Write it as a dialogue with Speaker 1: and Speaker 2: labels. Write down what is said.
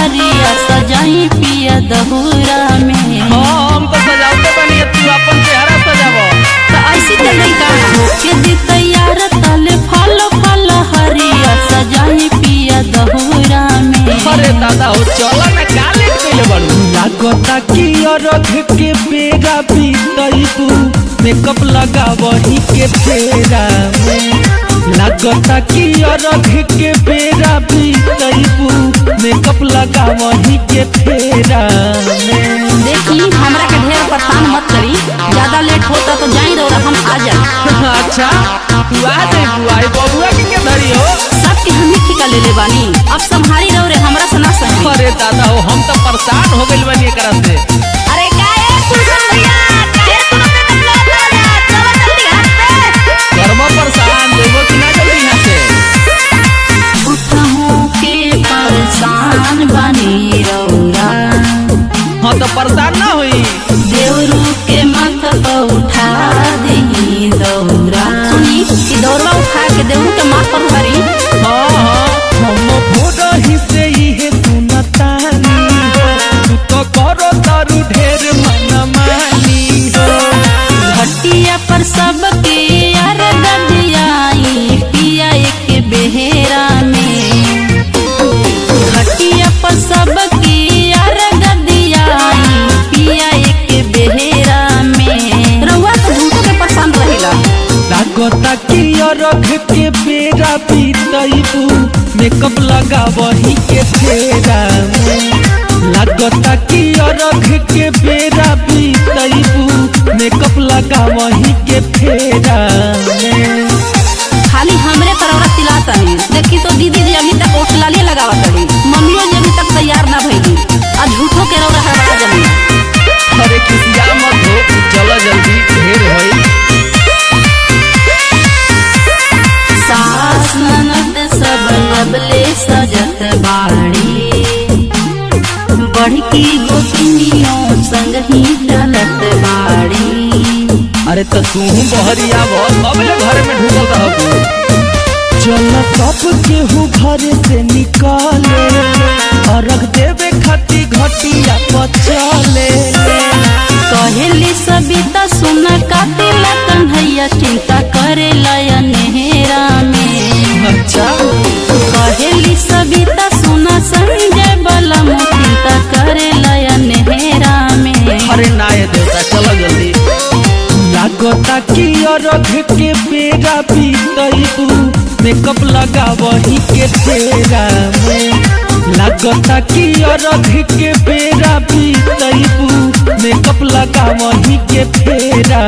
Speaker 1: हरिया सजाई पिया दहुरा में।
Speaker 2: हम तो सजावते बनी, तू अपन चेहरा सजावो।
Speaker 1: तो ऐसी तरीका के दी तैयार तल फल फल हरिया सजाई पिया दहुरा में।
Speaker 2: अरे दादा हो चलो ना काले कइले बाड़ू।
Speaker 3: लागता कि अरघ के बेरा बीतैबू मेकअप लगावही के फेरा में। लागता कि अरघ के बेरा बीतैबू मेकअप लगावही के फेरा में।
Speaker 1: देखी हमरा के ढेर परेशान मत करी, ज्यादा लेट होता तो जाई रहो हम आ जाए।
Speaker 2: अच्छा तू आ जाए बुआई बबुआ के धरी हो।
Speaker 1: सबके हम ही ठिका ले ले बानी, अब संभारी रहो रे हमरा से ना सही।
Speaker 2: अरे दादा हो हम तो परेशान हो गइल बानी एकरा से।
Speaker 1: अरे का है कुलसन भैया, ढेर तू ना मतलब आ जा, चलो जल्दी हाथ पे।
Speaker 2: कर्म परेशान देबो कि ना जल्दी यहां से।
Speaker 1: उठहूं के परेशान बनी रौरा।
Speaker 2: हां तो परेशान ना होई।
Speaker 1: देवरू के माथा पर उठा दही दौरा। सुनी कि दौरा उठा के देवरू के माथा पर धरी।
Speaker 2: हां
Speaker 3: हम भोरही से इहे सुनतानी हो, तू तो करो तारू ढेर मनमानी हो।
Speaker 1: घटिया पर सबके यार गदियाई पिया एक बेहरा में। घटिया पर सबके यार गदियाई पिया एक बेहरा में। रउआ तो झूठो के पसंद रहेला।
Speaker 3: लागता कि अरघ के बेरा बीतैबू मेकअप लगावही के फेरा में। लागता कि अरघ के बेरा बीतैबू मेकअप लगावही के फेरा में।
Speaker 1: खाली हमरे पर औरत तिलाता है। देखी तो दीदी जी अभी तक ओठलाली लगावत रही, मम्मियों जी अभी तक तैयार ना भइली, आ झूठो के रौरा हवा जमी।
Speaker 2: अरे किसिया मत हो, चलो जल्दी ढेर होई।
Speaker 1: सास ननद सब अबले सजत बाड़ी, बढ़की गोतनियों संग ही चलत बाड़ी।
Speaker 2: अरे तो तू बहरिया बहुत सबले घर में ढूंढल रहबू।
Speaker 3: चल सब केहू घर से निकाले, अरघ देवे खाती घटिया पचले।
Speaker 1: कहेली सबिता सुन कातिल कन्हैया चिंता करे नेहरा में।
Speaker 2: अच्छा
Speaker 1: कहेली सबिता सुन संजय बलम चिंता करे नेहरा में।
Speaker 2: अरे ना ये देवता चलो जल्दी।
Speaker 3: लागता कि अरघ के बेरा बीतैबू मेकअप लगावही के फेरा में। लागता कि अरघ के बेरा बीतैबू मेकअप लगावही के फेरा